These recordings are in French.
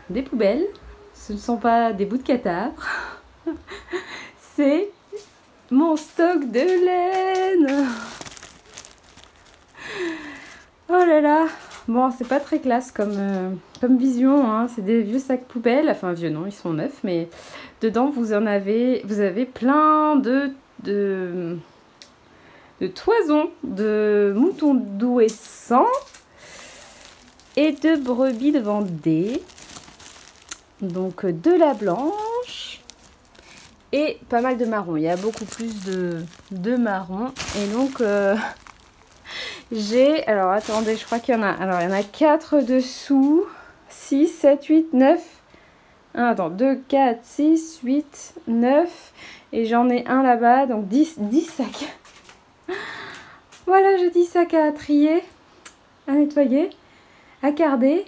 des poubelles. Ce ne sont pas des bouts de cadavre. C'est mon stock de laine. Oh là là. Bon, c'est pas très classe comme vision, hein. C'est des vieux sacs poubelles. Enfin, vieux non, ils sont neufs, mais dedans, vous avez plein de toisons, de moutons d'Ouessant et de brebis de Vendée. Donc, de la blanche et pas mal de marron. Il y a beaucoup plus de marron. Et donc... j'ai, alors attendez, je crois qu'il y en a, alors il y en a 4 dessous, 6, 7, 8, 9, attends, 2, 4, 6, 8, 9, et j'en ai un là-bas, donc 10 sacs. Voilà, j'ai 10 sacs à trier, à nettoyer, à carder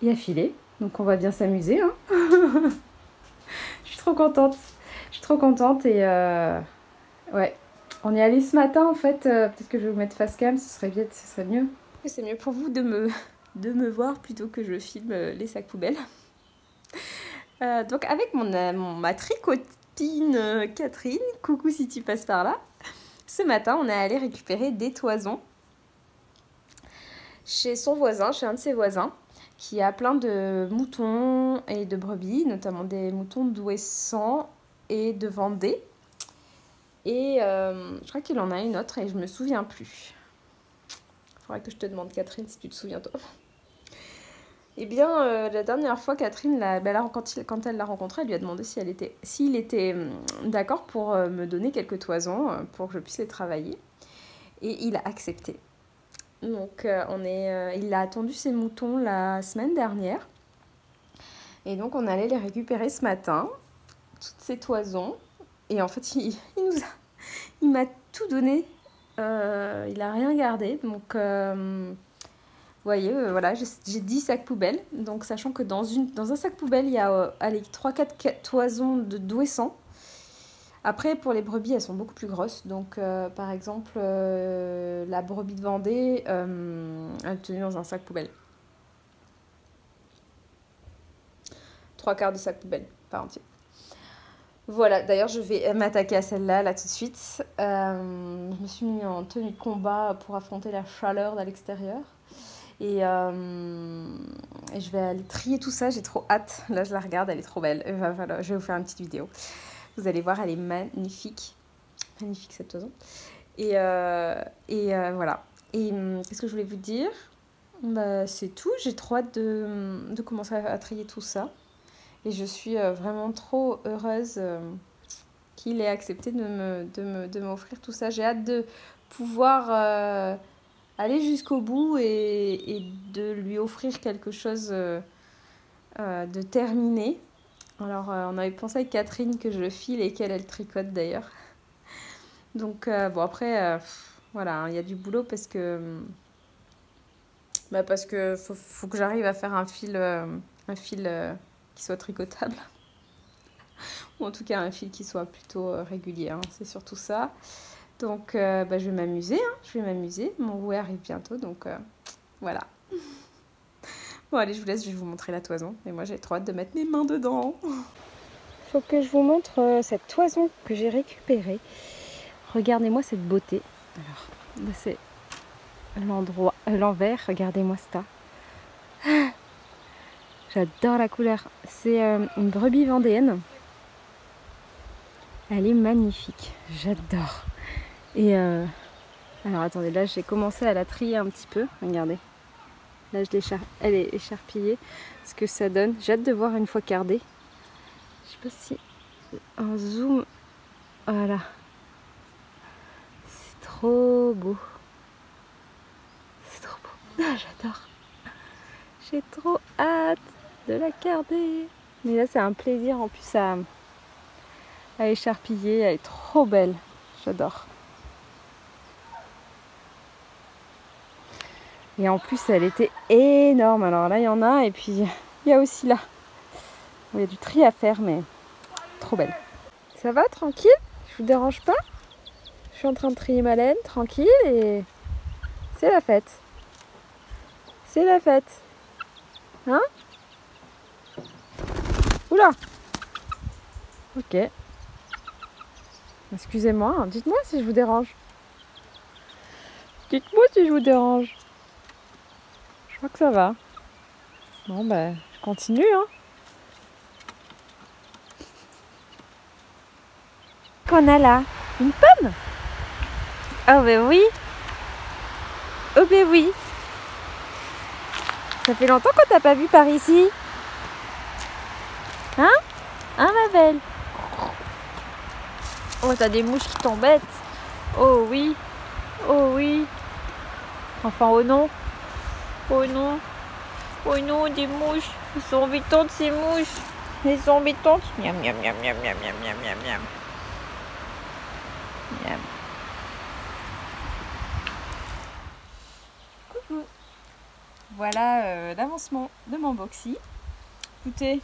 et à filer, donc on va bien s'amuser, hein. Je suis trop contente et ouais. On est allé ce matin en fait, peut-être que je vais vous mettre face cam, ce serait mieux. C'est mieux pour vous de me voir plutôt que je filme les sacs poubelles. Donc avec ma tricotine Catherine, coucou si tu passes par là, ce matin on est allé récupérer des toisons chez son voisin, chez un de ses voisins, qui a plein de moutons et de brebis, notamment des moutons d'Ouessant et de Vendée. Et je crois qu'il en a une autre et je me souviens plus. Il faudrait que je te demande, Catherine, si tu te souviens toi. Eh bien, la dernière fois, Catherine, quand elle l'a rencontré, elle lui a demandé s'il était d'accord pour me donner quelques toisons pour que je puisse les travailler. Et il a accepté. Donc, il a attendu ses moutons la semaine dernière. Et donc, on allait les récupérer ce matin, toutes ces toisons. Et en fait, il m'a tout donné, il a rien gardé, donc vous voyez, voilà, j'ai 10 sacs poubelles, donc sachant que dans un sac poubelle, il y a 3-4 toisons d'Ouessant. Après, pour les brebis, elles sont beaucoup plus grosses, donc par exemple, la brebis de Vendée, elle est tenue dans un sac poubelle. 3/4 de sac poubelle, par entier. Voilà, d'ailleurs je vais m'attaquer à celle-là, là tout de suite. Je me suis mis en tenue de combat pour affronter la chaleur de l'extérieur. Et je vais aller trier tout ça, j'ai trop hâte. Là je la regarde, elle est trop belle. Voilà, je vais vous faire une petite vidéo. Vous allez voir, elle est magnifique. Magnifique cette toison. Et voilà. Et qu'est-ce que je voulais vous dire ? Bah, c'est tout, j'ai trop hâte de commencer à trier tout ça. Et je suis vraiment trop heureuse qu'il ait accepté de m'offrir tout ça. J'ai hâte de pouvoir aller jusqu'au bout et de lui offrir quelque chose de terminé. Alors, on avait pensé avec Catherine que je le file et qu'elle tricote d'ailleurs. Donc, bon, après, voilà, il y a du boulot parce que faut que j'arrive à faire un fil qui soit tricotable. Ou en tout cas un fil qui soit plutôt régulier, hein. C'est surtout ça. Donc je vais m'amuser, hein. Je vais m'amuser. Mon vouet arrive bientôt, donc voilà. Bon allez, je vous laisse, je vais vous montrer la toison. Et moi j'ai trop hâte de mettre mes mains dedans. Faut que je vous montre cette toison que j'ai récupérée. Regardez-moi cette beauté. Alors, là c'est l'envers, regardez-moi ça. J'adore la couleur. C'est une brebis vendéenne. Elle est magnifique. J'adore. Et alors attendez, là j'ai commencé à la trier un petit peu. Regardez. Là elle est écharpillée. Ce que ça donne. J'ai hâte de voir une fois cardée. Je sais pas si en zoom. Voilà. C'est trop beau. C'est trop beau. Ah, j'adore. J'ai trop hâte de la carder. Mais là c'est un plaisir en plus à écharpiller, elle est trop belle, j'adore. Et en plus elle était énorme, alors là il y en a et puis il y a aussi là. Il y a du tri à faire mais trop belle. Ça va, tranquille? Je vous dérange pas? Je suis en train de trier ma laine, tranquille, et c'est la fête. C'est la fête. Hein? Oula. Ok. Excusez-moi, hein. Dites-moi si je vous dérange. Dites-moi si je vous dérange. Je crois que ça va. Bon, ben, je continue, hein. Qu'on a là? Une pomme? Oh, ben oui. Oh, ben oui. Ça fait longtemps qu'on t'a pas vu par ici. Hein? Hein, ma belle? Oh, t'as des mouches qui t'embêtent. Oh oui. Oh oui. Enfin, oh non. Oh non. Oh non, des mouches. Ils sont embêtantes, ces mouches. Elles sont embêtantes. Miam, miam, miam, miam, miam, miam, miam, miam, miam. Miam. Coucou. Voilà l'avancement de mon boxy. Écoutez,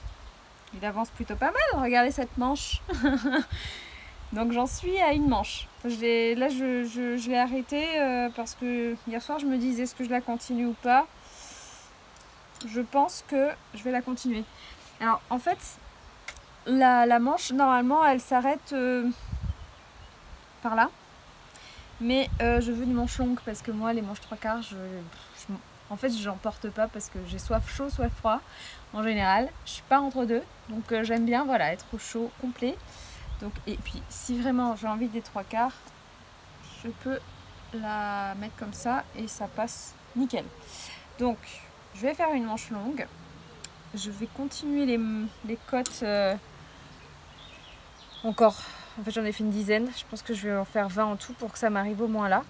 il avance plutôt pas mal. Regardez cette manche. Donc j'en suis à une manche. Là, je l'ai arrêtée parce que hier soir, je me disais est-ce que je la continue ou pas. Je pense que je vais la continuer. Alors en fait, la manche, normalement, elle s'arrête par là. Mais je veux une manche longue parce que moi, les manches 3/4, en fait, j'en porte pas parce que j'ai soit chaud, soit froid. En général, je suis pas entre deux. Donc j'aime bien, voilà, être au chaud complet. Donc, et puis, si vraiment j'ai envie des 3/4, je peux la mettre comme ça et ça passe nickel. Donc, je vais faire une manche longue. Je vais continuer les côtes encore. En fait, j'en ai fait une dizaine. Je pense que je vais en faire 20 en tout pour que ça m'arrive au moins là.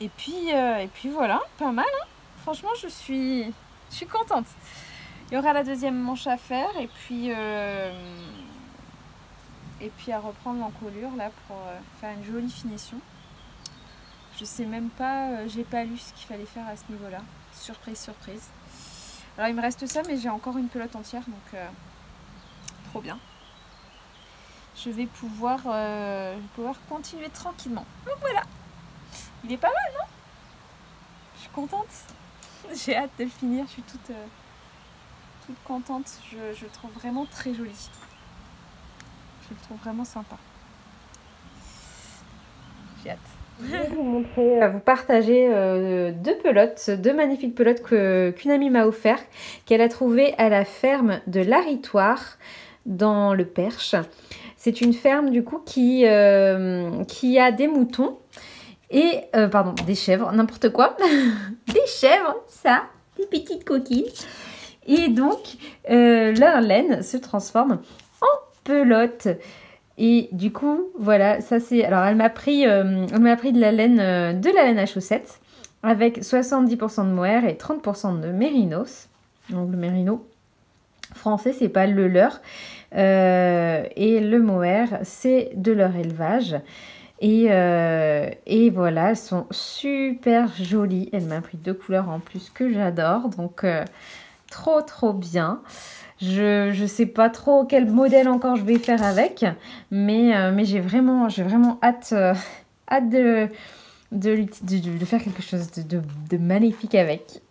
Et puis voilà, pas mal, hein. Franchement, je suis contente. Il y aura la deuxième manche à faire et puis à reprendre l'encolure là pour faire une jolie finition. Je sais même pas, j'ai pas lu ce qu'il fallait faire à ce niveau-là. Surprise, surprise. Alors il me reste ça, mais j'ai encore une pelote entière, donc trop bien. Je vais pouvoir continuer tranquillement. Donc voilà. Il est pas mal, non? Je suis contente. J'ai hâte de le finir. Je suis toute contente. Je le trouve vraiment très joli. Je le trouve vraiment sympa. J'ai hâte. Je vais vous montrer, vous partager deux magnifiques pelotes qu'une amie m'a offert, qu'elle a trouvées à la ferme de l'Aritoire dans le Perche. C'est une ferme du coup qui a des moutons et pardon, des chèvres, n'importe quoi. Des chèvres, ça, des petites coquilles. Et donc leur laine se transforme en pelote. Et du coup, voilà, ça c'est... Alors, elle m'a pris de la laine à chaussettes avec 70% de mohair et 30% de mérinos. Donc, le mérino français, c'est pas le leur. Et le mohair, c'est de leur élevage. Et voilà, elles sont super jolies. Elle m'a pris 2 couleurs en plus que j'adore. Donc, trop bien. Je sais pas trop quel modèle encore je vais faire avec, mais j'ai vraiment hâte de faire quelque chose de magnifique avec,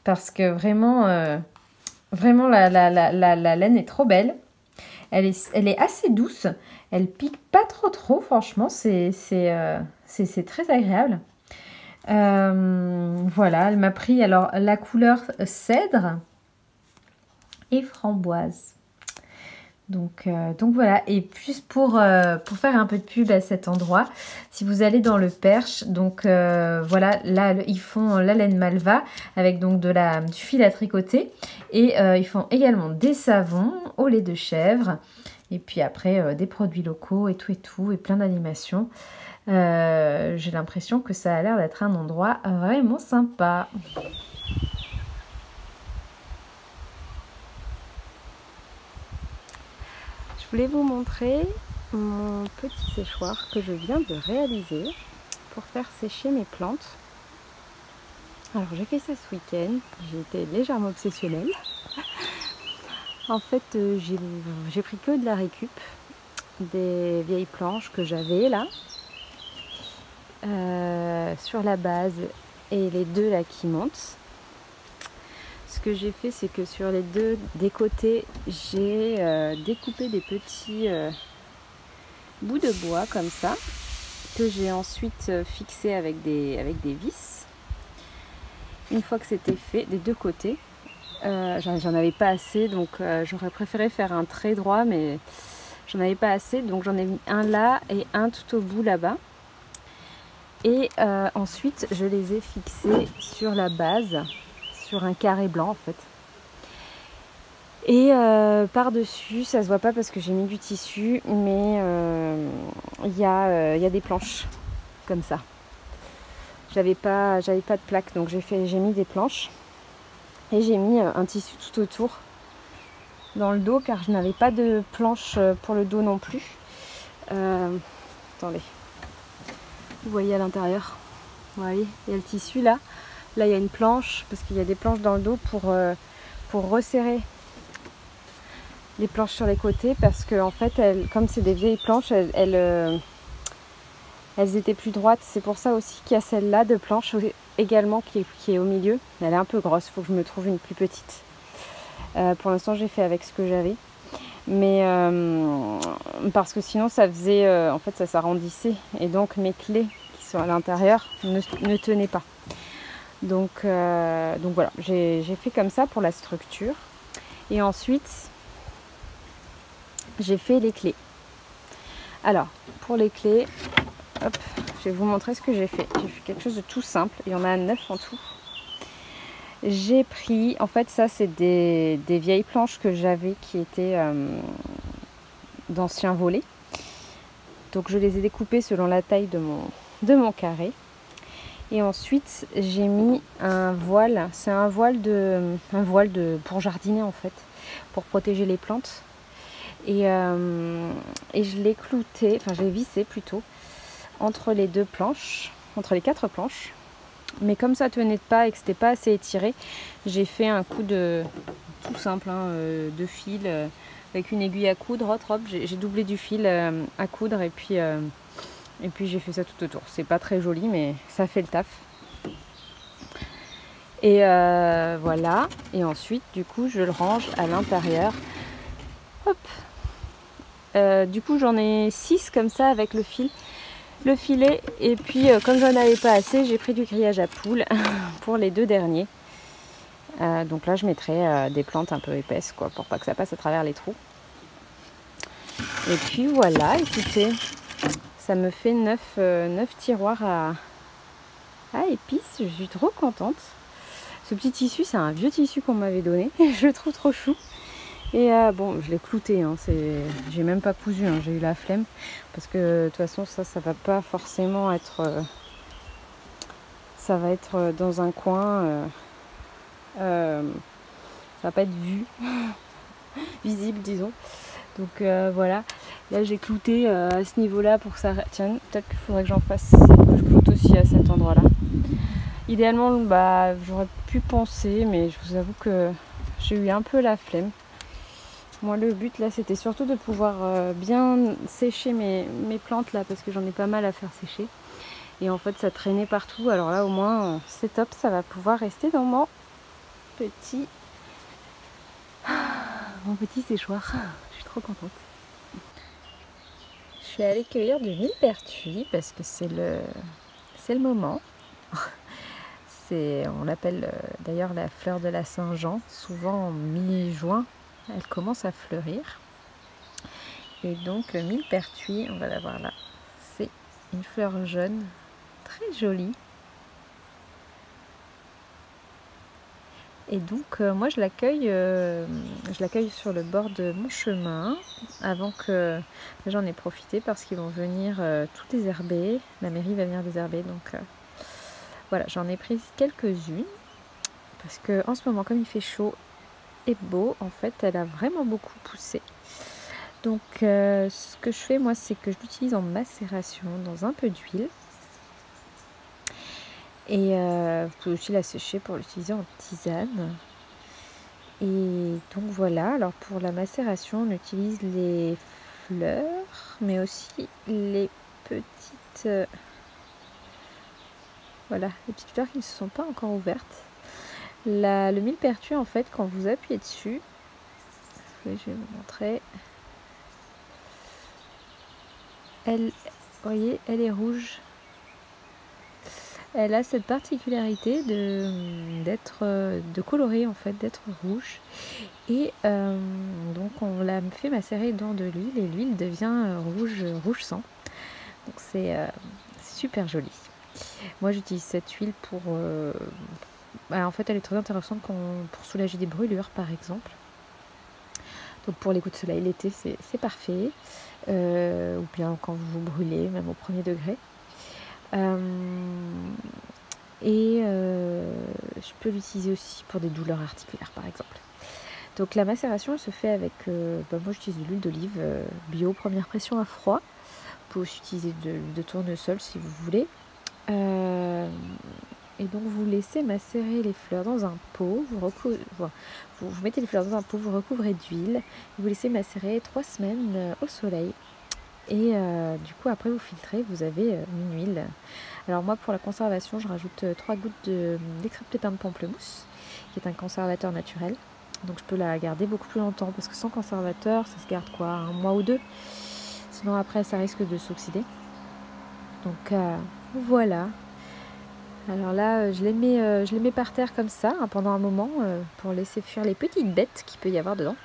parce que vraiment la laine est trop belle. Elle est assez douce, elle pique pas trop, franchement c'est très agréable. Voilà, elle m'a pris alors la couleur cèdre et framboise. Donc voilà, et puis pour faire un peu de pub à cet endroit, si vous allez dans le Perche, donc voilà, là ils font la laine Malva avec donc du fil à tricoter, et ils font également des savons au lait de chèvre, et puis après des produits locaux et tout, et plein d'animations. J'ai l'impression que ça a l'air d'être un endroit vraiment sympa. Je voulais vous montrer mon petit séchoir que je viens de réaliser pour faire sécher mes plantes. Alors j'ai fait ça ce week-end, j'ai été légèrement obsessionnelle. En fait j'ai pris que de la récup, des vieilles planches que j'avais là, sur la base et les deux là qui montent. ce que j'ai fait, c'est que sur les deux des côtés, j'ai découpé des petits bouts de bois comme ça, que j'ai ensuite fixé avec des vis. Une fois que c'était fait des deux côtés, j'en avais pas assez, donc j'aurais préféré faire un trait droit, mais j'en avais pas assez, donc j'en ai mis un là et un tout au bout là-bas. Et ensuite, je les ai fixés sur la base, sur un carré blanc en fait. Et par-dessus, ça se voit pas parce que j'ai mis du tissu, mais y a des planches comme ça. J'avais pas de plaque, donc j'ai mis des planches. Et j'ai mis un tissu tout autour dans le dos, car je n'avais pas de planche pour le dos non plus. Attendez. Vous voyez à l'intérieur. Vous voyez, il y a le tissu là. Là, il y a une planche, parce qu'il y a des planches dans le dos pour resserrer les planches sur les côtés, parce que en fait, comme c'est des vieilles planches, elles étaient plus droites. C'est pour ça aussi qu'il y a celle-là de planche également qui est au milieu. Elle est un peu grosse, il faut que je me trouve une plus petite. Pour l'instant, j'ai fait avec ce que j'avais. Mais parce que sinon, ça faisait... en fait, ça s'arrondissait. Et donc, mes clés qui sont à l'intérieur ne tenaient pas. Donc voilà, j'ai fait comme ça pour la structure. Et ensuite, j'ai fait les clés. Alors, pour les clés, hop, je vais vous montrer ce que j'ai fait. J'ai fait quelque chose de tout simple. Il y en a 9 en tout. J'ai pris, en fait, ça, c'est des vieilles planches que j'avais qui étaient d'anciens volets. Donc, je les ai découpées selon la taille de mon carré. Et ensuite, j'ai mis un voile. C'est un voile pour jardiner, en fait, pour protéger les plantes. Et je l'ai clouté, enfin, je l'ai vissé plutôt, entre les deux planches, entre les 4 planches. Mais comme ça tenait pas et que c'était pas assez étiré, j'ai fait un coup de tout simple, de fil avec une aiguille à coudre. Hop, j'ai doublé du fil à coudre et puis j'ai fait ça tout autour. C'est pas très joli, mais ça fait le taf. Et voilà. Et ensuite, du coup, je le range à l'intérieur. Hop. Du coup, j'en ai 6 comme ça avec le filet, et puis comme j'en avais pas assez, j'ai pris du grillage à poules pour les 2 derniers. Donc là, je mettrai des plantes un peu épaisses, quoi, pour pas que ça passe à travers les trous. Et puis voilà, écoutez, ça me fait 9 tiroirs à épices. Je suis trop contente. Ce petit tissu, c'est un vieux tissu qu'on m'avait donné. Je le trouve trop chou. Et bon, je l'ai clouté, j'ai même pas cousu, j'ai eu la flemme. Parce que de toute façon, ça va pas forcément être... ça va être dans un coin. Ça va pas être visible, disons. Donc voilà. Là, j'ai clouté à ce niveau-là pour que ça tienne. Peut-être qu'il faudrait que j'en fasse, que je cloute aussi à cet endroit-là. Idéalement, j'aurais pu penser, mais je vous avoue que j'ai eu un peu la flemme. Moi, le but là, c'était surtout de pouvoir bien sécher mes plantes là, parce que j'en ai pas mal à faire sécher. Et en fait, ça traînait partout. Alors là, au moins, c'est top, ça va pouvoir rester dans mon petit séchoir. Je suis trop contente. Je suis allée cueillir du millepertuis parce que c'est le moment. On l'appelle d'ailleurs la fleur de la Saint-Jean. Souvent en mi-juin, elle commence à fleurir. Et donc le millepertuis, on va la voir là. C'est une fleur jaune, très jolie. Et donc moi je l'accueille sur le bord de mon chemin avant que j'en ai profité parce qu'ils vont venir tout désherber. La mairie va venir désherber, donc voilà, j'en ai pris quelques-unes parce que en ce moment, comme il fait chaud et beau, en fait elle a vraiment beaucoup poussé. Donc ce que je fais moi, c'est que je l'utilise en macération dans un peu d'huile. Et vous pouvez aussi la sécher pour l'utiliser en tisane. Et donc voilà, alors pour la macération, on utilise les fleurs, mais aussi les petites... voilà, les petites fleurs qui ne se sont pas encore ouvertes. Le millepertuis, en fait, quand vous appuyez dessus, je vais vous montrer. Vous voyez, elle est rouge. Elle a cette particularité de colorer, en fait, d'être rouge. Et donc on la fait macérer dans de l'huile et l'huile devient rouge sang. Donc c'est super joli. Moi j'utilise cette huile pour... en fait elle est très intéressante pour soulager des brûlures par exemple. Donc pour les coups de soleil l'été c'est parfait. Ou bien quand vous vous brûlez, même au premier degré. Je peux l'utiliser aussi pour des douleurs articulaires par exemple. Donc la macération elle se fait avec, moi j'utilise de l'huile d'olive bio, première pression à froid. Vous pouvez aussi utiliser de tournesol si vous voulez. Et donc vous laissez macérer les fleurs dans un pot, vous mettez les fleurs dans un pot, vous recouvrez d'huile, vous laissez macérer 3 semaines au soleil. Et du coup après vous filtrez, vous avez une huile. Alors moi pour la conservation je rajoute 3 gouttes d'extrait de pépins de pamplemousse, qui est un conservateur naturel. Donc je peux la garder beaucoup plus longtemps parce que sans conservateur ça se garde quoi, 1 mois ou 2. Sinon après ça risque de s'oxyder. Donc voilà. Alors là je les mets par terre comme ça pendant un moment pour laisser fuir les petites bêtes qu'il peut y avoir dedans.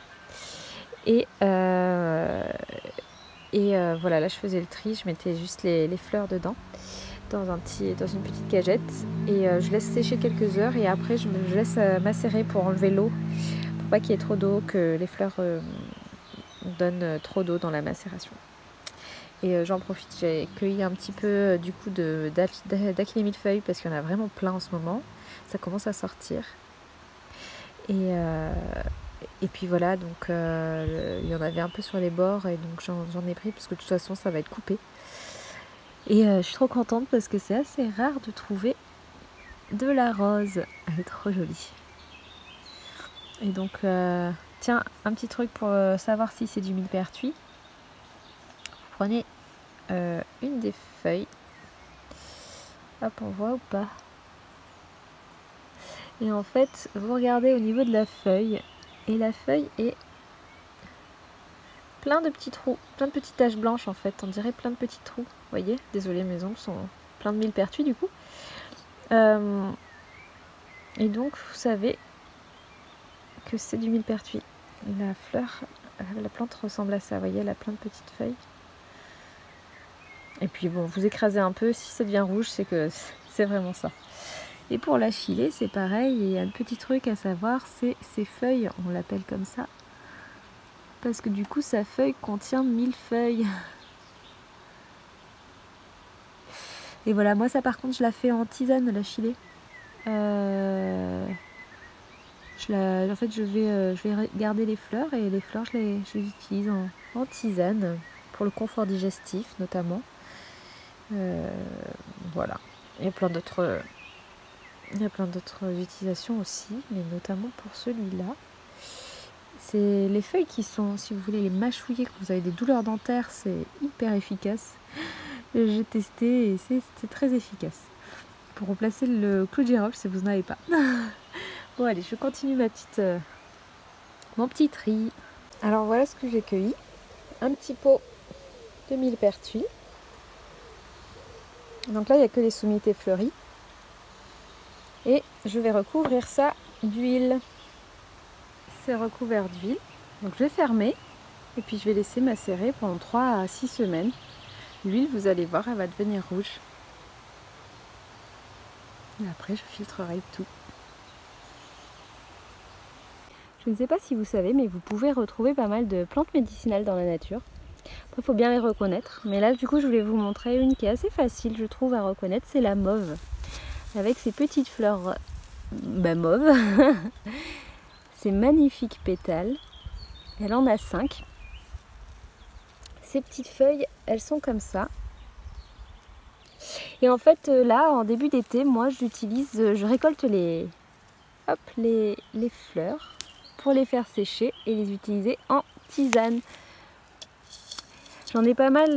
Et voilà, là je faisais le tri, je mettais juste les fleurs dedans dans une petite cagette et je laisse sécher quelques heures et après je laisse macérer pour enlever l'eau, pour pas qu'il y ait trop d'eau, que les fleurs donnent trop d'eau dans la macération. Et j'en profite, j'ai cueilli un petit peu du coup d'aquilée millefeuille parce qu'il y en a vraiment plein en ce moment, ça commence à sortir. Et puis voilà, donc il y en avait un peu sur les bords et donc j'en ai pris parce que de toute façon ça va être coupé. Et je suis trop contente parce que c'est assez rare de trouver de la rose. Elle est trop jolie. Et donc, tiens, un petit truc pour savoir si c'est du millepertuis. Vous prenez une des feuilles. Hop, on voit ou pas. Et en fait, vous regardez au niveau de la feuille. Et la feuille est plein de petits trous, plein de petites taches blanches en fait. On dirait plein de petits trous. Vous voyez, désolée, mes ongles sont plein de millepertuis du coup. Et donc, vous savez que c'est du millepertuis. La fleur, la plante ressemble à ça. Vous voyez, elle a plein de petites feuilles. Et puis bon, vous écrasez un peu. Si ça devient rouge, c'est que c'est vraiment ça. Et pour l'achillée, c'est pareil. Il y a un petit truc à savoir, c'est ses feuilles. On l'appelle comme ça. Parce que du coup, sa feuille contient 1000 feuilles. Et voilà, moi ça par contre, je la fais en tisane, l'achillée. En fait, je vais garder les fleurs et les fleurs, je les utilise en tisane pour le confort digestif notamment. Voilà. Il y a plein d'autres utilisations aussi, mais notamment pour celui-là. C'est les feuilles qui sont, si vous voulez les mâchouiller quand vous avez des douleurs dentaires, c'est hyper efficace. J'ai testé et c'est très efficace. Pour remplacer le clou de girofle si vous n'en avez pas. Bon allez, je continue mon petit tri. Alors voilà ce que j'ai cueilli. Un petit pot de millepertuis. Donc là il n'y a que les sommités fleuries. Et je vais recouvrir ça d'huile. C'est recouvert d'huile. Donc je vais fermer. Et puis je vais laisser macérer pendant 3 à 6 semaines. L'huile, vous allez voir, elle va devenir rouge. Et après je filtrerai le tout. Je ne sais pas si vous savez, mais vous pouvez retrouver pas mal de plantes médicinales dans la nature. Après, il faut bien les reconnaître. Mais là, du coup, je voulais vous montrer une qui est assez facile, je trouve, à reconnaître. C'est la mauve. Avec ses petites fleurs mauves. Ces magnifiques pétales. Elle en a 5. Ces petites feuilles, elles sont comme ça. Et en fait, là, en début d'été, moi, je récolte les fleurs pour les faire sécher et les utiliser en tisane. J'en ai pas mal,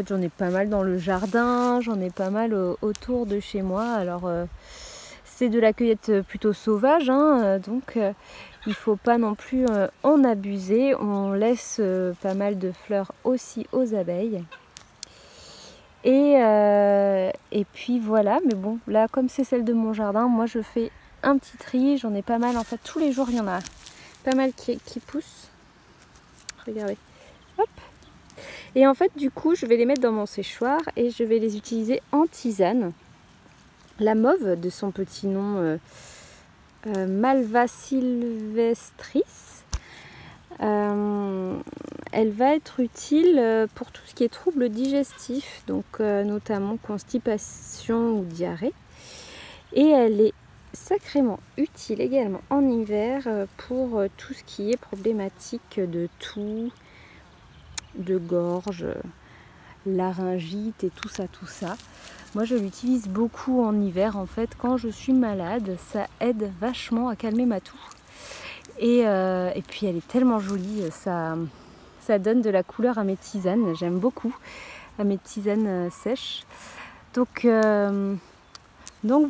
j'en ai pas mal dans le jardin, j'en ai pas mal autour de chez moi. Alors c'est de la cueillette plutôt sauvage, hein, donc il ne faut pas non plus en abuser. On laisse pas mal de fleurs aussi aux abeilles. Et puis voilà, mais bon, là comme c'est celle de mon jardin, moi je fais un petit tri. J'en ai pas mal, en fait tous les jours il y en a pas mal qui poussent. Regardez, hop. Et en fait du coup je vais les mettre dans mon séchoir et je vais les utiliser en tisane. La mauve, de son petit nom Malva sylvestris, elle va être utile pour tout ce qui est troubles digestifs, donc notamment constipation ou diarrhée. Et elle est sacrément utile également en hiver pour tout ce qui est problématique de toux, de gorge, laryngite et tout ça. Moi je l'utilise beaucoup en hiver en fait quand je suis malade, ça aide vachement à calmer ma toux. Et puis elle est tellement jolie, ça donne de la couleur à mes tisanes, j'aime beaucoup, à mes tisanes sèches. Donc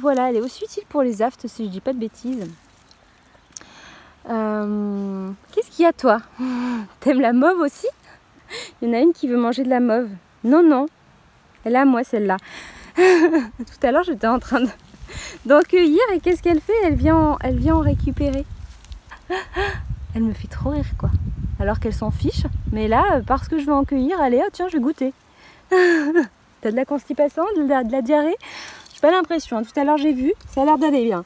voilà, elle est aussi utile pour les aftes si je dis pas de bêtises. Qu'est-ce qu'il y a toi? T'aimes la mauve aussi? Il y en a une qui veut manger de la mauve. Non, elle est à moi celle-là. Tout à l'heure j'étais en train d'en cueillir et qu'est-ce qu'elle fait? Elle vient en récupérer. Elle me fait trop rire quoi. Alors qu'elle s'en fiche. Mais là, parce que je vais en cueillir, allez, oh, tiens, je vais goûter. T'as de la constipation, de la diarrhée? J'ai pas l'impression. Tout à l'heure j'ai vu, ça a l'air d'aller bien.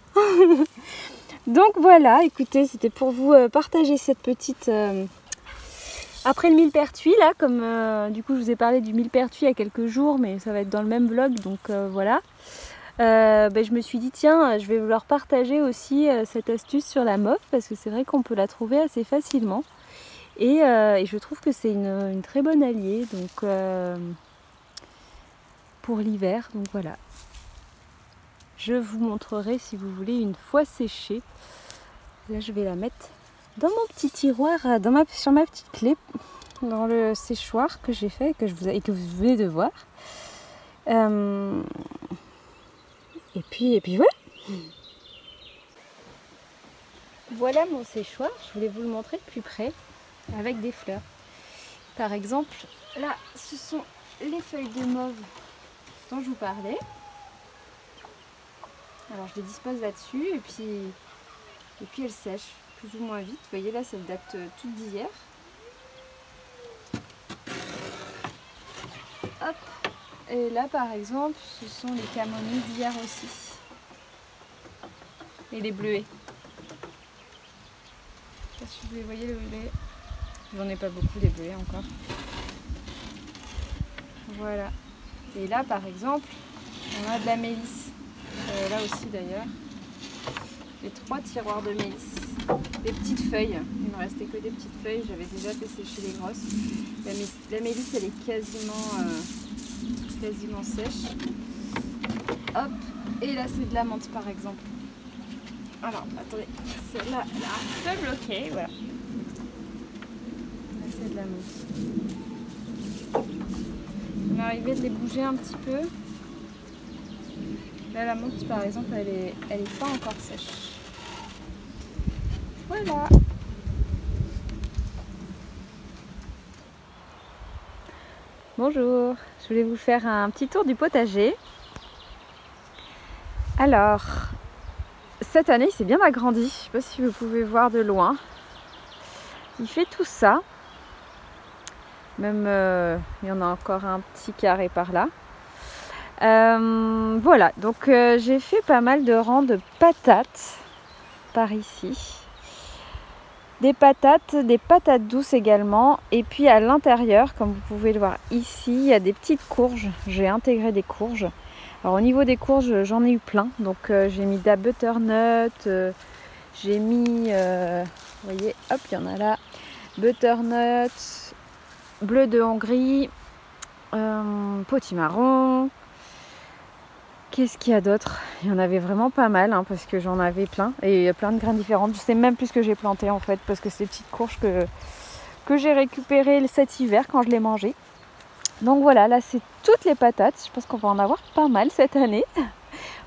Donc voilà, écoutez, c'était pour vous partager cette petite... Après le millepertuis, là, comme du coup je vous ai parlé du millepertuis il y a quelques jours, mais ça va être dans le même vlog, donc voilà. Je me suis dit tiens, je vais vous leur partager aussi cette astuce sur la mauve parce que c'est vrai qu'on peut la trouver assez facilement et je trouve que c'est une très bonne alliée donc pour l'hiver. Donc voilà, je vous montrerai si vous voulez une fois séchée. Là je vais la mettre dans mon petit tiroir, sur ma petite clé, dans le séchoir que j'ai fait et que vous venez de voir. Et puis voilà. Voilà mon séchoir, je voulais vous le montrer de plus près, avec des fleurs. Par exemple, là, ce sont les feuilles de mauve dont je vous parlais. Alors je les dispose là-dessus et puis elles sèchent plus ou moins vite. Vous voyez là, ça date toute d'hier. Hop. Et là par exemple, ce sont les camomilles d'hier aussi. Et les bleuets. Je sais pas si vous les voyez, le bleuet. J'en ai pas beaucoup des bleuets encore. Voilà. Et là par exemple, on a de la mélisse. Là aussi d'ailleurs. J'ai 3 tiroirs de mélisse. Des petites feuilles. Il me restait que des petites feuilles. J'avais déjà fait sécher les grosses. La mélisse elle est quasiment sèche. Hop. Et là c'est de la menthe par exemple. Alors attendez, celle-là elle est un peu bloquée. Voilà. Là c'est de la menthe. On est arrivé de les bouger un petit peu. Là la menthe par exemple elle est pas encore sèche. Voilà. Bonjour, je voulais vous faire un petit tour du potager. Alors, cette année il s'est bien agrandi, je ne sais pas si vous pouvez voir de loin. Il fait tout ça. Même il y en a encore un petit carré par là. Voilà, donc j'ai fait pas mal de rangs de patates par ici. Des patates douces également. Et puis à l'intérieur, comme vous pouvez le voir ici, il y a des petites courges. J'ai intégré des courges. Alors au niveau des courges, j'en ai eu plein. Donc j'ai mis de la butternut, j'ai mis, vous voyez, hop, il y en a là. Butternut, bleu de Hongrie, potimarron. Qu'est-ce qu'il y a d'autre? Il y en avait vraiment pas mal hein, parce que j'en avais plein et il y a plein de graines différentes. Je sais même plus ce que j'ai planté en fait parce que c'est des petites courges que j'ai récupérées cet hiver quand je les mangeais. Donc voilà, là c'est toutes les patates. Je pense qu'on va en avoir pas mal cette année.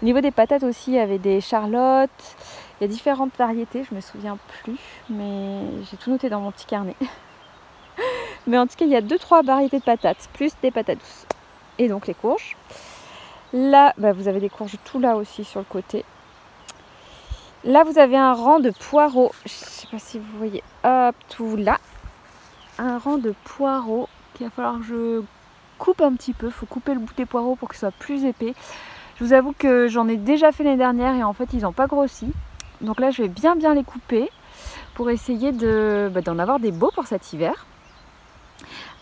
Au niveau des patates aussi, il y avait des charlottes. Il y a différentes variétés, je me souviens plus, mais j'ai tout noté dans mon petit carnet. Mais en tout cas, il y a 2-3 variétés de patates, plus des patates douces. Et donc les courges. Là, vous avez des courges tout là aussi sur le côté. Là, vous avez un rang de poireaux. Je ne sais pas si vous voyez. Hop, tout là. Un rang de poireaux qu'il va falloir que je coupe un petit peu. Il faut couper le bout des poireaux pour que ce soit plus épais. Je vous avoue que j'en ai déjà fait l'année dernière et en fait, ils n'ont pas grossi. Donc là, je vais bien les couper pour essayer d'en avoir des beaux pour cet hiver.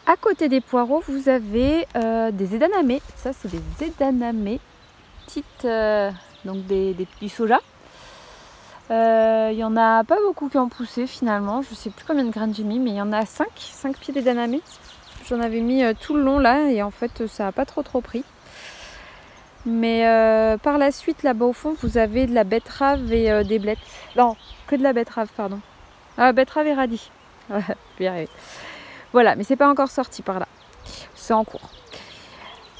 À côté des poireaux, vous avez des edamame. Ça, c'est des edamame petites, donc du soja. Il n'y en a pas beaucoup qui ont poussé finalement. Je ne sais plus combien de graines j'ai mis, mais il y en a 5 pieds d'edamame. J'en avais mis tout le long là et en fait, ça n'a pas trop pris. Mais par la suite, là-bas au fond, vous avez de la betterave et des blettes. Non, que de la betterave, pardon. Ah, betterave et radis. Je vais y arriver. Voilà, mais c'est pas encore sorti par là. C'est en cours.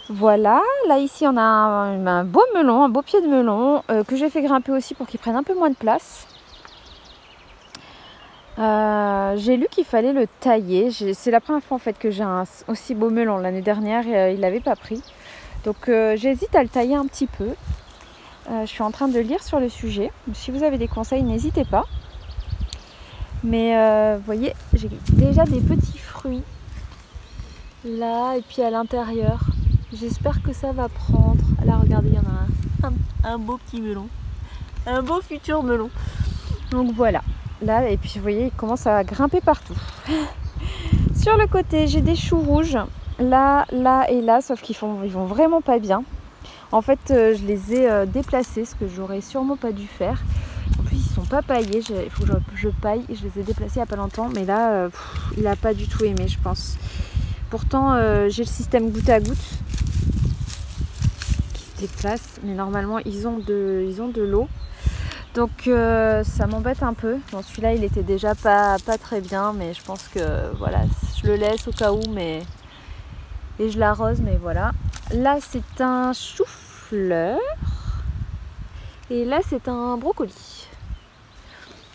Voilà, là ici on a un beau melon, un beau pied de melon que j'ai fait grimper aussi pour qu'il prenne un peu moins de place. J'ai lu qu'il fallait le tailler. C'est la première fois en fait que j'ai un aussi beau melon. L'année dernière, il l'avait pas pris. Donc j'hésite à le tailler un petit peu. Je suis en train de lire sur le sujet. Si vous avez des conseils, n'hésitez pas. Mais vous voyez, j'ai déjà des petits fruits là et puis à l'intérieur. J'espère que ça va prendre. Là, regardez, il y en a un beau petit melon. Un beau futur melon. Donc voilà. Là, et puis vous voyez, il commence à grimper partout. Sur le côté, j'ai des choux rouges. Là et là, sauf qu'ils vont vraiment pas bien. En fait, je les ai déplacés, ce que j'aurais sûrement pas dû faire. En plus, ils sont pas paillés. Il faut que je paille. Je les ai déplacés il n'y a pas longtemps. Mais là, il n'a pas du tout aimé, je pense. Pourtant, j'ai le système goutte à goutte qui se déplace. Mais normalement, ils ont de l'eau. Donc, ça m'embête un peu. Bon, celui-là, il était déjà pas très bien. Mais je pense que, voilà, je le laisse au cas où. Et je l'arrose, mais voilà. Là, c'est un chou-fleur. Et là, c'est un brocoli.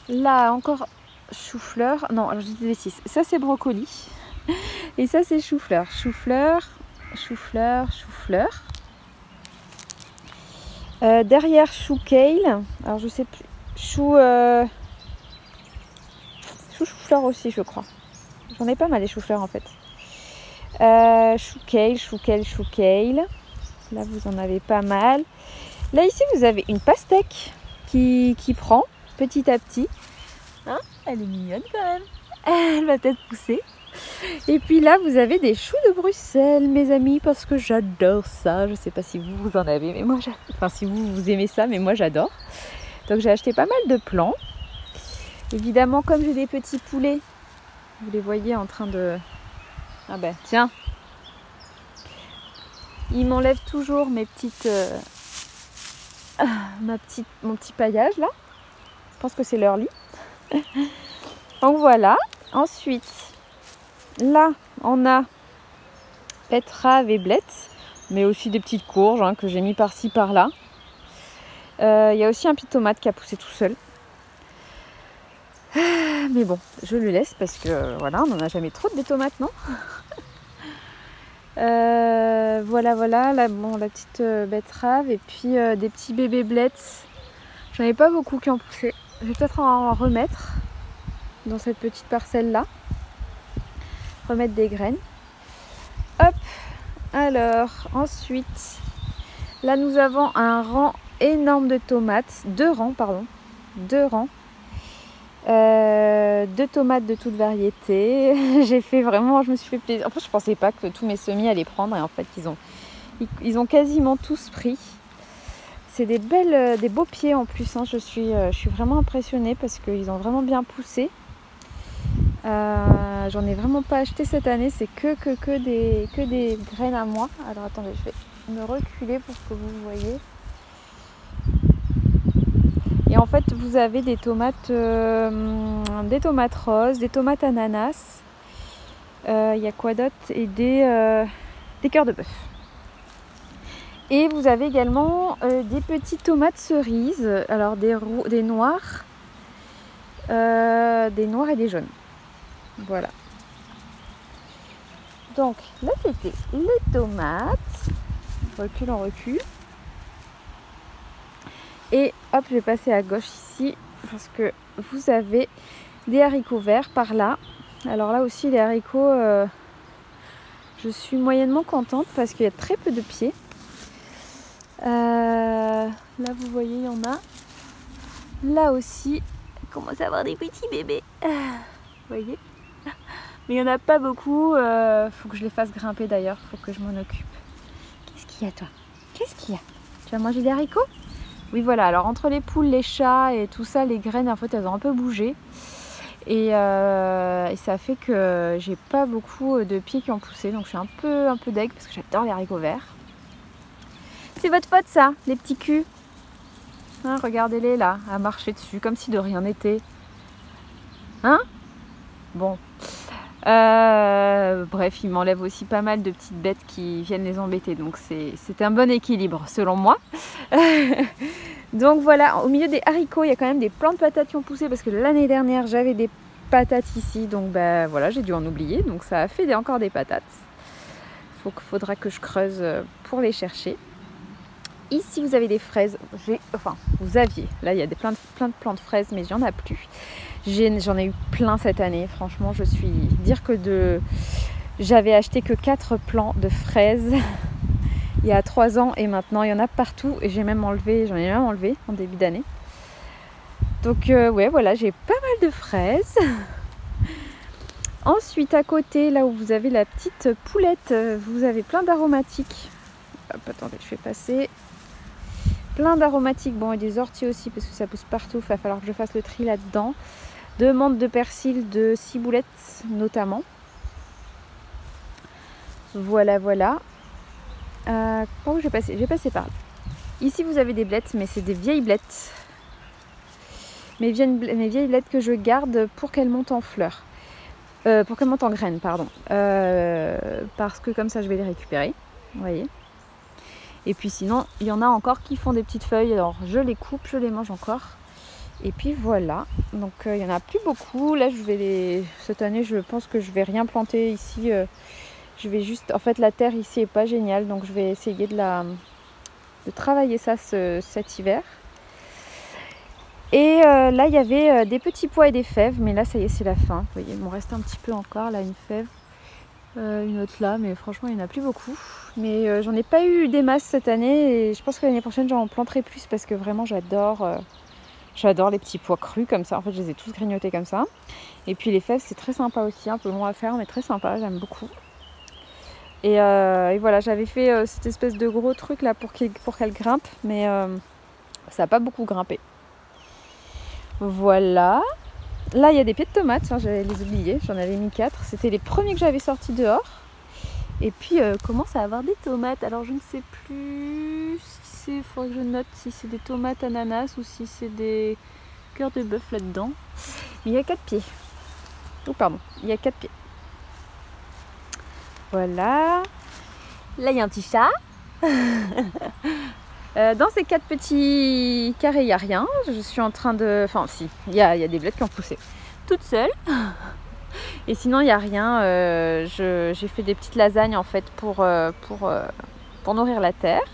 Là, encore chou-fleur. Non, alors je dis des bêtises. Ça, c'est brocoli. Et ça, c'est chou-fleur. Chou-fleur. Derrière, chou-kale. Alors, je sais plus. Chou-fleur aussi, je crois. J'en ai pas mal, les chou-fleurs, en fait. Chou-kale. Là, vous en avez pas mal. Là, ici, vous avez une pastèque qui prend petit à petit. Hein, elle est mignonne quand même. Elle va peut-être pousser. Et puis là, vous avez des choux de Bruxelles, mes amis, parce que j'adore ça. Je sais pas si vous en avez, mais moi, enfin, si vous aimez ça, mais moi, j'adore. Donc, j'ai acheté pas mal de plants. Évidemment, comme j'ai des petits poulets, vous les voyez en train de... Ah ben, tiens. Il m'enlève toujours mes petites... mon petit paillage, là. Je pense que c'est leur lit. Donc, voilà. Ensuite, là, on a betterave et blettes, mais aussi des petites courges hein, que j'ai mis par-ci, par-là. Il y a aussi un pied de tomate qui a poussé tout seul. Mais bon, je le laisse parce que voilà, on n'en a jamais trop des tomates, non? Voilà, la petite betterave et puis des petits bébés blettes. J'en ai pas beaucoup qui ont poussé. Je vais peut-être en remettre dans cette petite parcelle-là. Remettre des graines. Hop. Alors, ensuite, là nous avons un rang énorme de tomates. 2 rangs. 2 tomates de toutes variétés. Je me suis fait plaisir. En fait, je pensais pas que tous mes semis allaient prendre et en fait, ils ont quasiment tous pris. C'est des beaux pieds en plus. Hein. Je suis vraiment impressionnée parce qu'ils ont vraiment bien poussé. J'en ai vraiment pas acheté cette année. C'est que des graines à moi. Alors attendez, je vais me reculer pour que vous voyez. Et en fait, vous avez des tomates roses, des tomates ananas. Il y a quoi d'autre? Et des cœurs de bœuf. Et vous avez également des petites tomates cerises, alors des noirs et des jaunes. Voilà. Donc là c'était les tomates. On recule. Et hop, je vais passer à gauche ici parce que vous avez des haricots verts par là. Alors là aussi les haricots, je suis moyennement contente parce qu'il y a très peu de pieds. Là vous voyez, il y en a. Là aussi, il commence à avoir des petits bébés. Vous voyez? Mais il n'y en a pas beaucoup. Faut que je les fasse grimper d'ailleurs, faut que je m'en occupe. Qu'est-ce qu'il y a toi? Qu'est-ce qu'il y a? Tu vas manger des haricots? Oui voilà, alors entre les poules, les chats et tout ça, les graines en fait elles ont un peu bougé. Et ça fait que j'ai pas beaucoup de pieds qui ont poussé. Donc je suis un peu deg parce que j'adore les haricots verts. C'est votre faute ça, les petits culs. Hein, regardez-les là, à marcher dessus, comme si de rien n'était. Hein? Bon. Bref, ils m'enlèvent aussi pas mal de petites bêtes qui viennent les embêter. Donc c'est un bon équilibre selon moi. Donc voilà, au milieu des haricots, il y a quand même des plants de patates qui ont poussé parce que l'année dernière, j'avais des patates ici. Donc ben voilà, j'ai dû en oublier. Donc ça a fait encore des patates. Faudra que je creuse pour les chercher. Ici, vous avez des fraises. Vous aviez. Là, il y a plein de plants de fraises, mais il n'y en a plus. J'en ai eu plein cette année. Franchement, j'avais acheté que 4 plants de fraises il y a 3 ans et maintenant, il y en a partout. Et j'en ai même enlevé en début d'année. Donc, ouais, voilà, j'ai pas mal de fraises. Ensuite, à côté, là où vous avez la petite poulette, vous avez plein d'aromatiques. Hop, attendez, je vais passer. Plein d'aromatiques, bon, et des orties aussi parce que ça pousse partout, il va falloir que je fasse le tri là-dedans. De menthe, de persil, de ciboulette notamment. Voilà. Par où je vais passer? Je vais passer par là. Ici vous avez des blettes, mais c'est des vieilles blettes. Mes vieilles blettes que je garde pour qu'elles montent en fleurs. Pour qu'elles montent en graines, pardon. Parce que comme ça je vais les récupérer. Vous voyez. Et puis sinon, il y en a encore qui font des petites feuilles. Alors je les coupe, je les mange encore. Et puis voilà. Donc il n'y en a plus beaucoup. Là, cette année, je pense que je vais rien planter ici. Je vais juste... En fait, la terre ici est pas géniale. Donc je vais essayer de travailler ça cet hiver. Et là, il y avait des petits pois et des fèves. Mais là, ça y est, c'est la fin. Vous voyez, il m'en reste un petit peu encore. Là, une fève. Une autre là, mais franchement il n'y en a plus beaucoup. Mais j'en ai pas eu des masses cette année et je pense que l'année prochaine j'en planterai plus parce que vraiment j'adore les petits pois crus comme ça. En fait je les ai tous grignotés comme ça. Et puis les fèves c'est très sympa aussi, un peu long à faire mais très sympa, j'aime beaucoup. Et voilà, j'avais fait cette espèce de gros truc là pour qu'elle grimpe, mais ça n'a pas beaucoup grimpé. Voilà. Là, il y a des pieds de tomates, hein, j'allais les oublier, j'en avais mis 4. C'était les premiers que j'avais sortis dehors. Et puis, commence à avoir des tomates. Alors, je ne sais plus si il faudrait que je note si c'est des tomates ananas ou si c'est des cœurs de bœuf là-dedans. Mais il y a 4 pieds. Oh, pardon, il y a 4 pieds. Voilà. Là, il y a un petit chat. Dans ces 4 petits carrés, il n'y a rien. Je suis en train de... Enfin, si, il y a des blettes qui ont poussé toute seule. Et sinon, il n'y a rien. J'ai fait des petites lasagnes, en fait, pour nourrir la terre.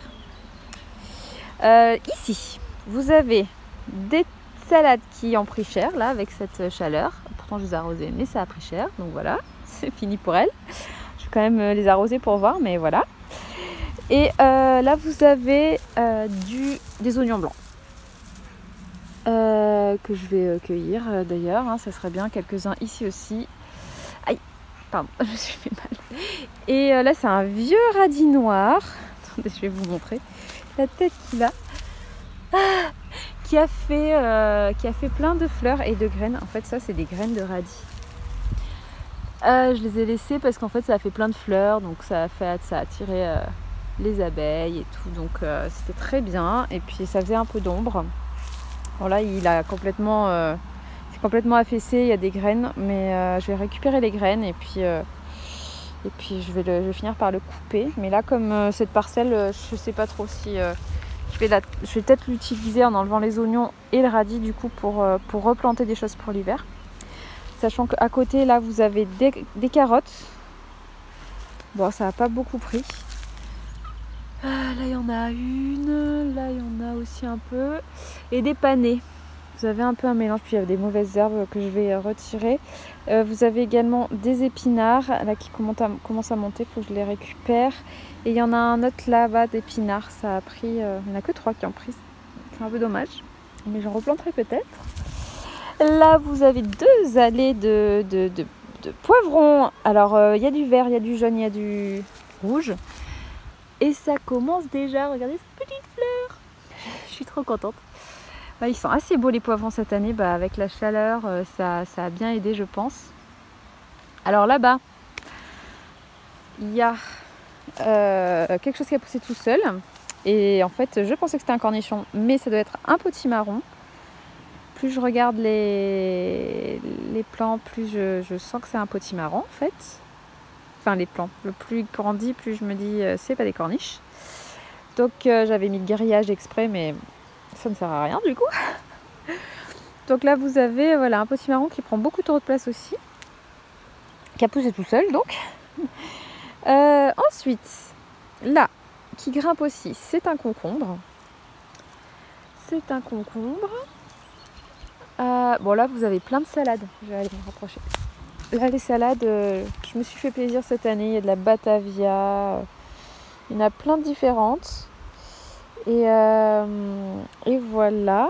Ici, vous avez des salades qui ont pris cher, là, avec cette chaleur. Pourtant, je les ai arrosées, mais ça a pris cher. Donc voilà, c'est fini pour elles. Je vais quand même les arroser pour voir, mais voilà. Et là, vous avez des oignons blancs que je vais cueillir d'ailleurs. Hein, ça serait bien, quelques-uns ici aussi. Aïe, pardon, je me suis fait mal. Et là, c'est un vieux radis noir. Attendez, je vais vous montrer la tête qu'il a. Qui a fait plein de fleurs et de graines. En fait, ça, c'est des graines de radis. Je les ai laissées parce qu'en fait, ça a fait plein de fleurs. Donc, ça a attiré... les abeilles et tout, donc c'était très bien. Et puis ça faisait un peu d'ombre. Bon là il a complètement c'est complètement affaissé, il y a des graines, mais je vais récupérer les graines et puis Et puis je vais finir par le couper. Mais là, comme cette parcelle, je sais pas trop si je vais peut-être l'utiliser en enlevant les oignons et le radis du coup pour replanter des choses pour l'hiver. Sachant qu'à côté, là, vous avez des carottes. Bon, ça n'a pas beaucoup pris. Là, il y en a une. Là, il y en a aussi un peu. Et des panais. Vous avez un peu un mélange. Puis il y a des mauvaises herbes que je vais retirer. Vous avez également des épinards là qui commencent à monter. Il faut que je les récupère. Et il y en a un autre là-bas d'épinards. Ça a pris... il n'y en a que 3 qui ont pris. C'est un peu dommage. Mais j'en replanterai peut-être. Là, vous avez 2 allées de poivrons. Alors, il y a du vert, il y a du jaune, il y a du rouge. Et ça commence déjà. Regardez cette petite fleur. Je suis trop contente. Ils sont assez beaux les poivrons cette année. Avec la chaleur, ça a bien aidé, je pense. Alors là-bas, il y a quelque chose qui a poussé tout seul. Et en fait, je pensais que c'était un cornichon, mais ça doit être un potimarron. Plus je regarde les plants, plus je sens que c'est un potimarron en fait. Enfin les plants. Le plus il grandit, plus je me dis c'est pas des corniches. Donc j'avais mis le grillage exprès, mais ça ne sert à rien du coup. Donc là vous avez voilà, un potimarron qui prend beaucoup trop de place aussi. Qui a poussé tout seul donc. Ensuite, là, qui grimpe aussi, c'est un concombre. C'est un concombre. Bon là vous avez plein de salades, je vais aller me rapprocher. Là les salades, je me suis fait plaisir cette année, il y a de la batavia, il y en a plein de différentes. Et voilà.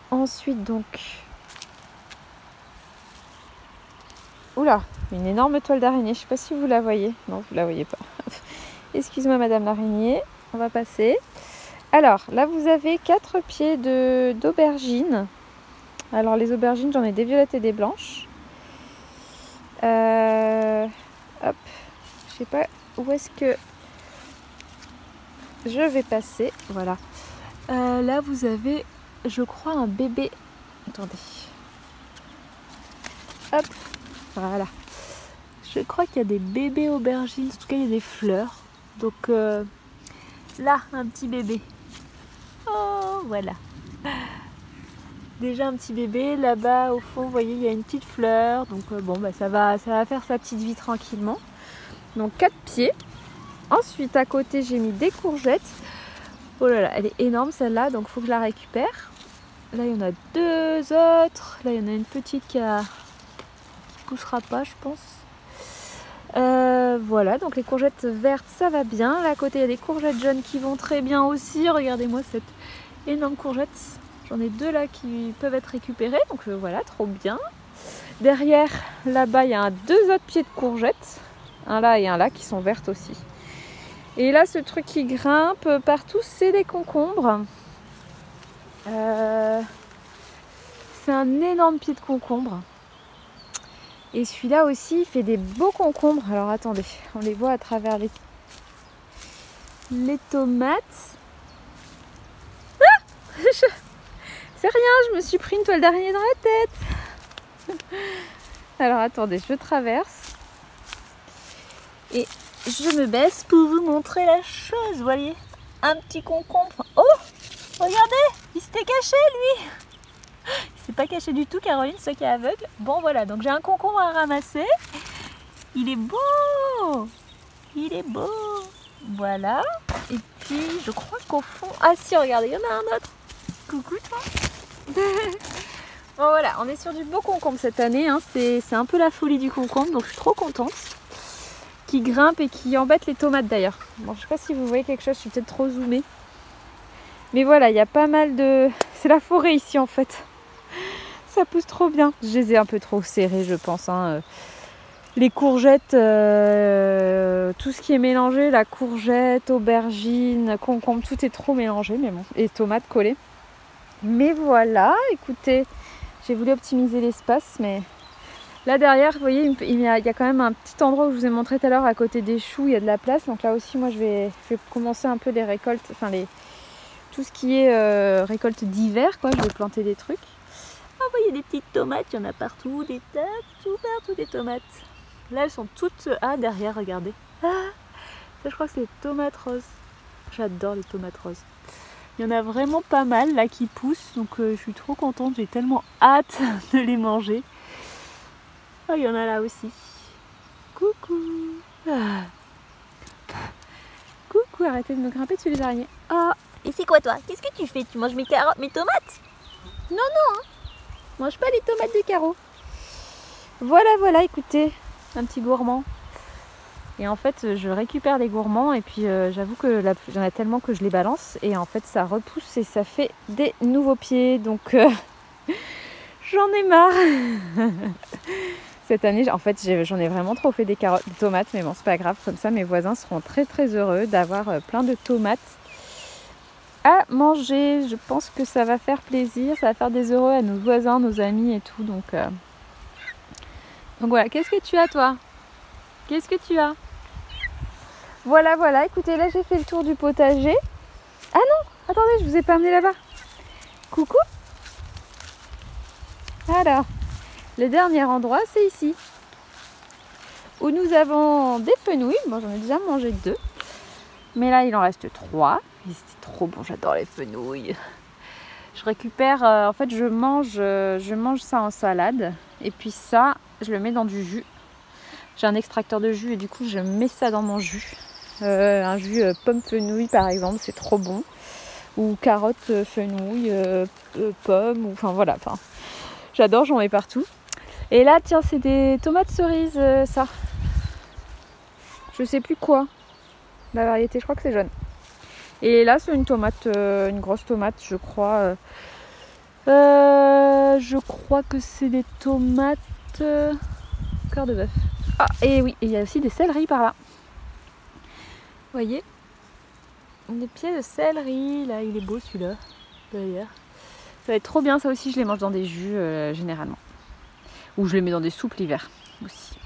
Ensuite donc... Oula, une énorme toile d'araignée, je sais pas si vous la voyez. Non, vous la voyez pas. Excuse-moi madame l'araignée, on va passer. Alors, là, vous avez 4 pieds d'aubergines. Alors, les aubergines, j'en ai des violettes et des blanches. Hop. Je sais pas où est-ce que je vais passer. Voilà. Là, vous avez, je crois, un bébé. Attendez. Hop. Voilà. Je crois qu'il y a des bébés aubergines. En tout cas, il y a des fleurs. Donc, là, un petit bébé. Oh, voilà. Déjà un petit bébé. Là-bas, au fond, vous voyez, il y a une petite fleur. Donc, ça va faire sa petite vie tranquillement. Donc, 4 pieds. Ensuite, à côté, j'ai mis des courgettes. Oh là là, elle est énorme celle-là. Donc, il faut que je la récupère. Là, il y en a 2 autres. Là, il y en a une petite qui poussera pas, je pense. Voilà, donc les courgettes vertes, ça va bien. Là, à côté, il y a des courgettes jaunes qui vont très bien aussi. Regardez-moi cette énorme courgette. J'en ai 2 là qui peuvent être récupérées. Donc voilà, trop bien. Derrière, là-bas, il y a 2 autres pieds de courgettes. Un là et un là qui sont vertes aussi. Et là, ce truc qui grimpe partout, c'est des concombres. C'est un énorme pied de concombre. Et celui-là aussi, il fait des beaux concombres. Alors attendez, on les voit à travers les tomates. Ah, c'est rien, je me suis pris une toile d'araignée dans la tête. Alors attendez, je traverse. Et je me baisse pour vous montrer la chose. Vous voyez, un petit concombre. Oh, regardez, il s'était caché lui. Il s'est pas caché du tout, Caroline, ce qui est aveugle. Bon voilà, donc j'ai un concombre à ramasser. Il est beau. Il est beau. Voilà. Et puis je crois qu'au fond... Ah si, regardez, il y en a un autre. Coucou toi. Bon voilà, on est sur du beau concombre cette année. Hein. C'est un peu la folie du concombre, donc je suis trop contente. Qui grimpe et qui embête les tomates d'ailleurs. Bon, je sais pas si vous voyez quelque chose, je suis peut-être trop zoomée. Mais voilà, il y a pas mal de... C'est la forêt ici en fait. Ça pousse trop bien. Je les ai un peu trop serrés, je pense. Hein. Les courgettes, tout ce qui est mélangé, la courgette, aubergine, concombre, tout est trop mélangé, mais bon. Et tomates collées. Mais voilà, écoutez, j'ai voulu optimiser l'espace, mais là derrière, vous voyez, il y a quand même un petit endroit où je vous ai montré tout à l'heure, à côté des choux, il y a de la place. Donc là aussi, moi, je vais commencer un peu les récoltes, enfin tout ce qui est récolte d'hiver, quoi. Je vais planter des trucs. Ah, vous voyez des petites tomates, il y en a partout, des tas, tout partout des tomates. Là, elles sont toutes... Ah, derrière, regardez. Ah, ça, je crois que c'est les tomates roses. J'adore les tomates roses. Il y en a vraiment pas mal là qui poussent, donc je suis trop contente. J'ai tellement hâte de les manger. Oh, il y en a là aussi. Coucou. Ah. Coucou, arrêtez de me grimper dessus les araignées. Oh, et c'est quoi toi? Qu'est-ce que tu fais? Tu manges mes carottes, mes tomates? Mange pas les tomates de Caro. Voilà, écoutez, un petit gourmand. Et en fait, je récupère les gourmands et puis j'avoue que il y en a tellement que je les balance et en fait ça repousse et ça fait des nouveaux pieds. Donc j'en ai marre. Cette année, en fait, j'en ai vraiment trop fait des carottes, des tomates, mais bon, c'est pas grave. Comme ça, mes voisins seront très très heureux d'avoir plein de tomates à manger. Je pense que ça va faire plaisir, ça va faire des heureux à nos voisins, nos amis et tout. Donc voilà, qu'est-ce que tu as toi? Qu'est-ce que tu as? Voilà, écoutez, là j'ai fait le tour du potager. Ah non, attendez, je vous ai pas amené là-bas. Coucou. Alors, le dernier endroit, c'est ici. Où nous avons des fenouils. Bon, j'en ai déjà mangé 2. Mais là, il en reste 3. Et c'est trop bon, j'adore les fenouils. Je récupère, en fait, je mange ça en salade. Et puis ça, je le mets dans du jus. J'ai un extracteur de jus et du coup, je mets ça dans mon jus. Un jus pomme fenouil par exemple, c'est trop bon. Ou carotte fenouil, pomme, ou enfin voilà. Enfin, j'adore, j'en mets partout. Et là, tiens, c'est des tomates cerises, ça. Je sais plus quoi. La variété, je crois que c'est jaune. Et là, c'est une tomate, une grosse tomate, je crois. Je crois que c'est des tomates cœur de bœuf. Ah, et oui, il y a aussi des céleris par là. Vous voyez, des pieds de céleri, là il est beau celui-là, d'ailleurs. Ça va être trop bien, ça aussi je les mange dans des jus généralement. Ou je les mets dans des soupes l'hiver aussi.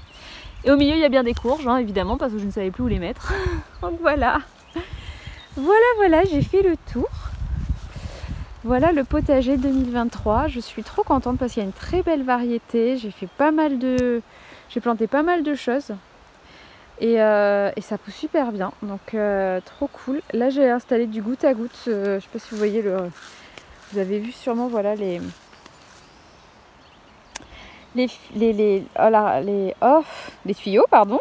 Et au milieu il y a bien des courges, hein, évidemment, parce que je ne savais plus où les mettre. Donc voilà. Voilà, j'ai fait le tour. Voilà le potager 2023. Je suis trop contente parce qu'il y a une très belle variété. J'ai planté pas mal de choses. Et ça pousse super bien, donc trop cool. Là j'ai installé du goutte à goutte, je sais pas si vous voyez vous avez vu sûrement, voilà les tuyaux, pardon.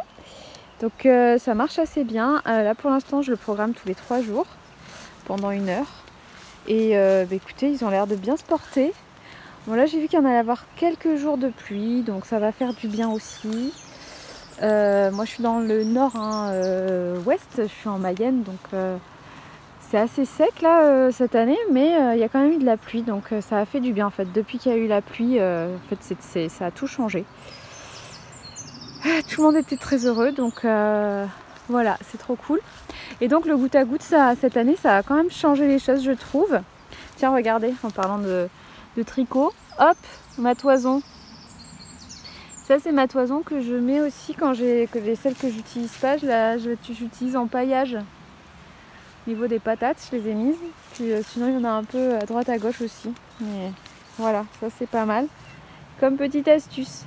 Donc ça marche assez bien. Là pour l'instant je le programme tous les 3 jours pendant 1 heure. Et écoutez, ils ont l'air de bien se porter. Bon là j'ai vu qu'il y en allait avoir quelques jours de pluie, donc ça va faire du bien aussi. Moi je suis dans le nord, ouest, je suis en Mayenne, donc c'est assez sec là cette année, mais il y a quand même eu de la pluie, donc ça a fait du bien en fait. Depuis qu'il y a eu la pluie, en fait ça a tout changé. Tout le monde était très heureux, donc voilà, c'est trop cool. Et donc le goutte à goutte, cette année, ça a quand même changé les choses, je trouve. Tiens, regardez, en parlant de tricot, hop, ma toison. Ça c'est ma toison que je mets aussi quand j'ai celles que j'utilise pas, j'utilise en paillage. Au niveau des patates, je les ai mises. Puis sinon il y en a un peu à droite à gauche aussi. Mais voilà, ça c'est pas mal. Comme petite astuce.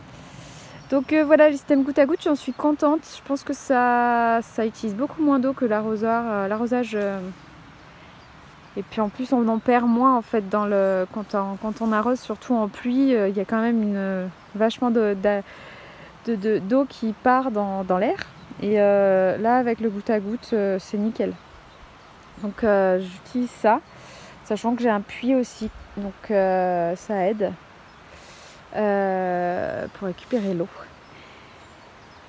Donc voilà, le système goutte à goutte, j'en suis contente. Je pense que ça utilise beaucoup moins d'eau que l'arrosage. Et puis en plus on en perd moins en fait quand on arrose, surtout en pluie, il y a quand même vachement d'eau qui part dans l'air. Et là avec le goutte à goutte, c'est nickel. Donc j'utilise ça, sachant que j'ai un puits aussi, donc ça aide pour récupérer l'eau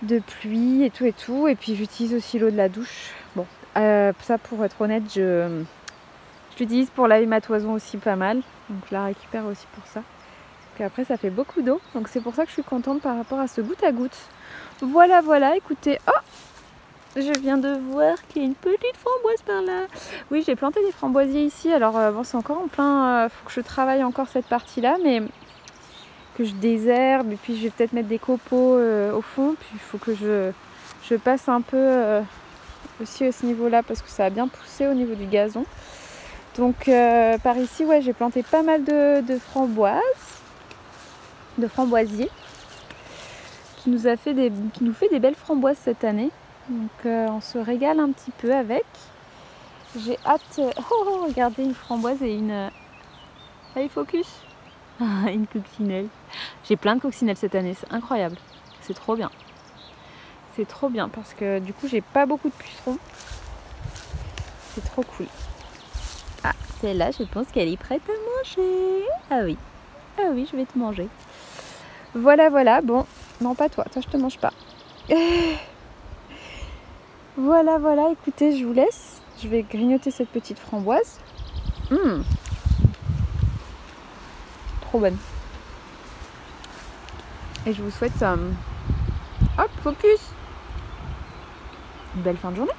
de pluie et tout. Et puis j'utilise aussi l'eau de la douche. Bon, ça pour être honnête, je l'utilise pour laver ma toison aussi pas mal, donc je la récupère aussi pour ça. Après ça fait beaucoup d'eau, donc c'est pour ça que je suis contente par rapport à ce goutte à goutte. Voilà, écoutez, oh, je viens de voir qu'il y a une petite framboise par là. Oui, j'ai planté des framboisiers ici, alors bon, c'est encore en plein, faut que je travaille encore cette partie là, mais que je désherbe, et puis je vais peut-être mettre des copeaux au fond, puis il faut que je passe un peu aussi à ce niveau là, parce que ça a bien poussé au niveau du gazon. Donc par ici, ouais, j'ai planté pas mal de framboises, de framboisiers, qui nous fait des belles framboises cette année. Donc on se régale un petit peu avec. J'ai hâte... Oh, regardez, une framboise et une... Allez, focus. Une coccinelle. J'ai plein de coccinelles cette année, c'est incroyable. C'est trop bien. C'est trop bien parce que du coup, j'ai pas beaucoup de pucerons. C'est trop cool. Ah, celle-là, je pense qu'elle est prête à manger. Ah oui, je vais te manger. Voilà, voilà. Bon, non, pas toi. Toi, je te mange pas. Voilà, voilà. Écoutez, je vous laisse. Je vais grignoter cette petite framboise. Trop bonne. Et je vous souhaite... Hop, focus. Une belle fin de journée.